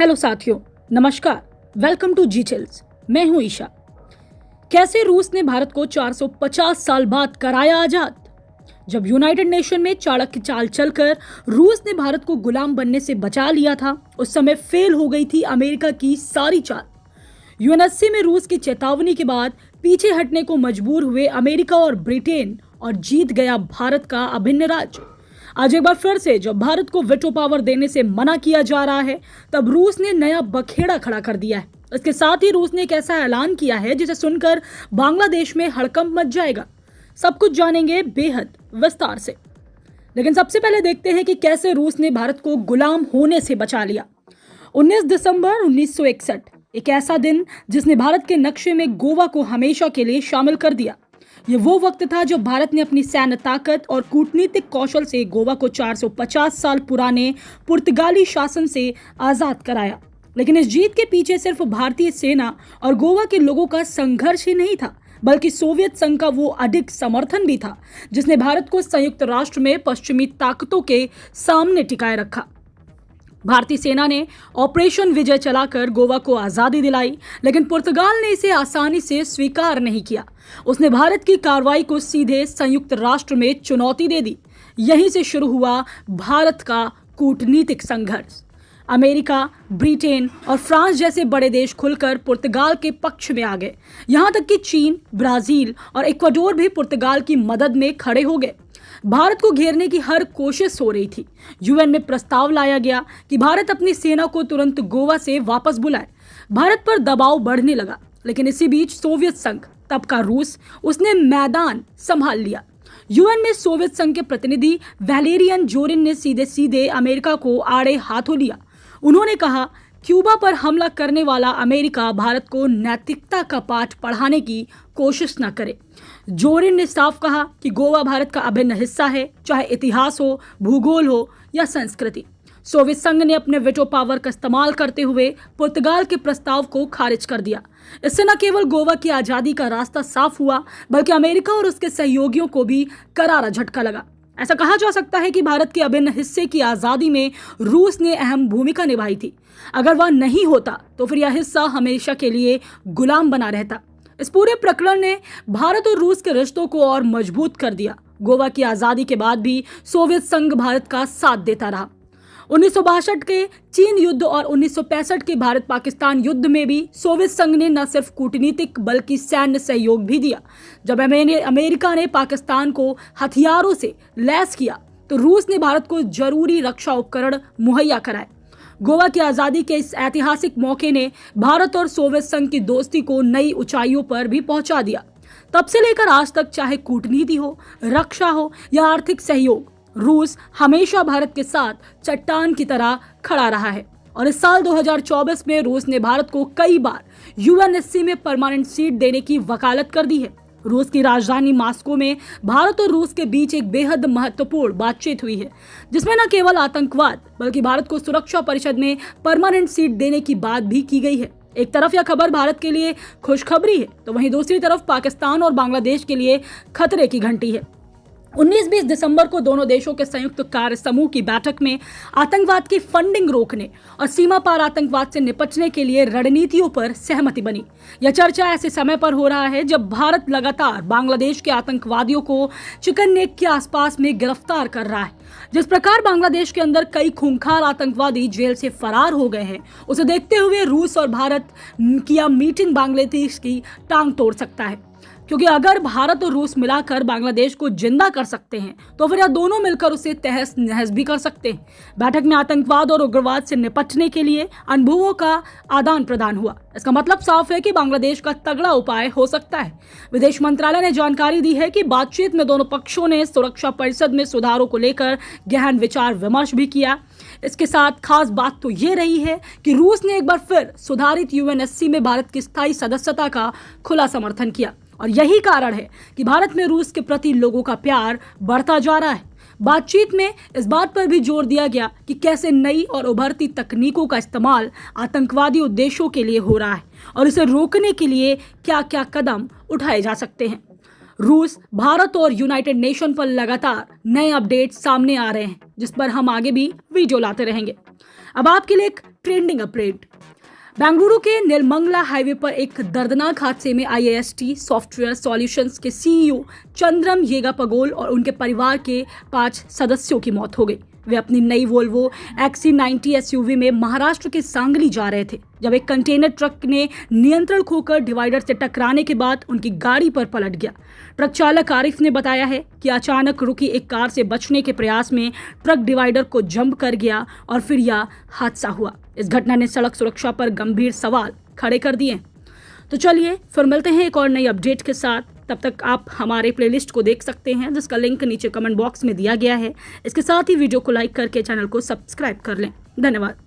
Hello साथियों, नमस्कार। Welcome to G Chills. मैं हूं ईशा। कैसे रूस ने भारत को 450 साल बाद कराया आजाद। जब यूनाइटेड नेशन में चाणक्य चाल चलकर रूस ने भारत को गुलाम बनने से बचा लिया था, उस समय फेल हो गई थी अमेरिका की सारी चाल। यूएनएससी में रूस की चेतावनी के बाद पीछे हटने को मजबूर हुए अमेरिका और ब्रिटेन, और जीत गया भारत का अभिन्न राज्य। आज एक बार फिर से जब भारत को वेटो पावर देने से मना किया जा रहा है, तब रूस ने नया बखेड़ा खड़ा कर दिया है। इसके साथ ही रूस ने एक ऐसा ऐलान किया है जिसे सुनकर बांग्लादेश में हड़कंप मच जाएगा। सब कुछ जानेंगे बेहद विस्तार से, लेकिन सबसे पहले देखते हैं कि कैसे रूस ने भारत को गुलाम होने से बचा लिया। 19 दिसंबर 1961, एक ऐसा दिन जिसने भारत के नक्शे में गोवा को हमेशा के लिए शामिल कर दिया। ये वो वक्त था जब भारत ने अपनी सैन्य ताकत और कूटनीतिक कौशल से गोवा को 450 साल पुराने पुर्तगाली शासन से आजाद कराया। लेकिन इस जीत के पीछे सिर्फ भारतीय सेना और गोवा के लोगों का संघर्ष ही नहीं था, बल्कि सोवियत संघ का वो अडिग समर्थन भी था जिसने भारत को संयुक्त राष्ट्र में पश्चिमी ताकतों के सामने टिकाए रखा। भारतीय सेना ने ऑपरेशन विजय चलाकर गोवा को आजादी दिलाई, लेकिन पुर्तगाल ने इसे आसानी से स्वीकार नहीं किया। उसने भारत की कार्रवाई को सीधे संयुक्त राष्ट्र में चुनौती दे दी। यहीं से शुरू हुआ भारत का कूटनीतिक संघर्ष। अमेरिका, ब्रिटेन और फ्रांस जैसे बड़े देश खुलकर पुर्तगाल के पक्ष में आ गए। यहां तक कि चीन, ब्राजील और इक्वाडोर भी पुर्तगाल की मदद में खड़े हो गए। भारत को घेरने की हर कोशिश हो रही थी। यूएन में प्रस्ताव लाया गया कि भारत अपनी सेना को तुरंत गोवा से वापस बुलाए। भारत पर दबाव बढ़ने लगा, लेकिन इसी बीच सोवियत संघ, तब का रूस, उसने मैदान संभाल लिया। यूएन में सोवियत संघ के प्रतिनिधि वैलेरियन जोरिन ने सीधे सीधे अमेरिका को आड़े हाथों लिया। उन्होंने कहा, क्यूबा पर हमला करने वाला अमेरिका भारत को नैतिकता का पाठ पढ़ाने की कोशिश न करे। जोरिन ने साफ कहा कि गोवा भारत का अभिन्न हिस्सा है, चाहे इतिहास हो, भूगोल हो या संस्कृति। सोवियत संघ ने अपने वेटो पावर का इस्तेमाल करते हुए पुर्तगाल के प्रस्ताव को खारिज कर दिया। इससे न केवल गोवा की आजादी का रास्ता साफ हुआ, बल्कि अमेरिका और उसके सहयोगियों को भी करारा झटका लगा। ऐसा कहा जा सकता है कि भारत के अभिन्न हिस्से की आजादी में रूस ने अहम भूमिका निभाई थी। अगर वह नहीं होता तो फिर यह हिस्सा हमेशा के लिए गुलाम बना रहता। इस पूरे प्रकरण ने भारत और रूस के रिश्तों को और मजबूत कर दिया। गोवा की आजादी के बाद भी सोवियत संघ भारत का साथ देता रहा। 1962 के चीन युद्ध और 1965 के भारत पाकिस्तान युद्ध में भी सोवियत संघ ने न सिर्फ कूटनीतिक बल्कि सैन्य सहयोग भी दिया। जब अमेरिका ने पाकिस्तान को हथियारों से लैस किया, तो रूस ने भारत को जरूरी रक्षा उपकरण मुहैया कराए। गोवा की आजादी के इस ऐतिहासिक मौके ने भारत और सोवियत संघ की दोस्ती को नई ऊंचाइयों पर भी पहुंचा दिया। तब से लेकर आज तक, चाहे कूटनीति हो, रक्षा हो या आर्थिक सहयोग, रूस हमेशा भारत के साथ चट्टान की तरह खड़ा रहा है। और इस साल 2024 में रूस ने भारत को कई बार यूएनएससी में परमानेंट सीट देने की वकालत कर दी है। रूस की राजधानी मॉस्को में भारत और रूस के बीच एक बेहद महत्वपूर्ण बातचीत हुई है, जिसमें न केवल आतंकवाद बल्कि भारत को सुरक्षा परिषद में परमानेंट सीट देने की बात भी की गई है। एक तरफ यह खबर भारत के लिए खुशखबरी है, तो वहीं दूसरी तरफ पाकिस्तान और बांग्लादेश के लिए खतरे की घंटी है। 19-20 दिसंबर को दोनों देशों के संयुक्त कार्य समूह की बैठक में आतंकवाद की फंडिंग रोकने और सीमा पार आतंकवाद से निपटने के लिए रणनीतियों पर सहमति बनी। यह चर्चा ऐसे समय पर हो रहा है जब भारत लगातार बांग्लादेश के आतंकवादियों को चिकन नेक के आसपास में गिरफ्तार कर रहा है। जिस प्रकार बांग्लादेश के अंदर कई खूंखार आतंकवादी जेल से फरार हो गए हैं, उसे देखते हुए रूस और भारत की मीटिंग बांग्लादेश की टांग तोड़ सकता है। क्योंकि अगर भारत और रूस मिलाकर बांग्लादेश को जिंदा कर सकते हैं, तो फिर यह दोनों मिलकर उसे तहस नहस भी कर सकते हैं। बैठक में आतंकवाद और उग्रवाद से निपटने के लिए अनुभवों का आदान प्रदान हुआ। इसका मतलब साफ है कि बांग्लादेश का तगड़ा उपाय हो सकता है। विदेश मंत्रालय ने जानकारी दी है कि बातचीत में दोनों पक्षों ने सुरक्षा परिषद में सुधारों को लेकर गहन विचार विमर्श भी किया। इसके साथ खास बात तो ये रही है कि रूस ने एक बार फिर सुधारित यूएनएससी में भारत की स्थायी सदस्यता का खुला समर्थन किया। और यही कारण है कि भारत में रूस के प्रति लोगों का प्यार बढ़ता जा रहा है। बातचीत में इस बात पर भी जोर दिया गया कि कैसे नई और उभरती तकनीकों का इस्तेमाल आतंकवादी उद्देश्यों के लिए हो रहा है और इसे रोकने के लिए क्या क्या कदम उठाए जा सकते हैं। रूस, भारत और यूनाइटेड नेशन पर लगातार नए अपडेट सामने आ रहे हैं, जिस पर हम आगे भी वीडियो लाते रहेंगे। अब आपके लिए एक ट्रेंडिंग अपडेट। बेंगलुरु के नेलमंगला हाईवे पर एक दर्दनाक हादसे में IAST सॉफ्टवेयर सॉल्यूशंस के CEO चंद्रम येगापगोल और उनके परिवार के 5 सदस्यों की मौत हो गई। वे अपनी नई वोल्वो XC90 SUV में महाराष्ट्र के सांगली जा रहे थे जब एक कंटेनर ट्रक ने नियंत्रण खोकर डिवाइडर से टकराने के बाद उनकी गाड़ी पर पलट गया। ट्रक चालक आरिफ ने बताया है कि अचानक रुकी एक कार से बचने के प्रयास में ट्रक डिवाइडर को जंप कर गया और फिर यह हादसा हुआ। इस घटना ने सड़क सुरक्षा पर गंभीर सवाल खड़े कर दिए। तो चलिए फिर मिलते हैं एक और नई अपडेट के साथ। तब तक आप हमारे प्लेलिस्ट को देख सकते हैं जिसका लिंक नीचे कमेंट बॉक्स में दिया गया है। इसके साथ ही वीडियो को लाइक करके चैनल को सब्सक्राइब कर लें। धन्यवाद।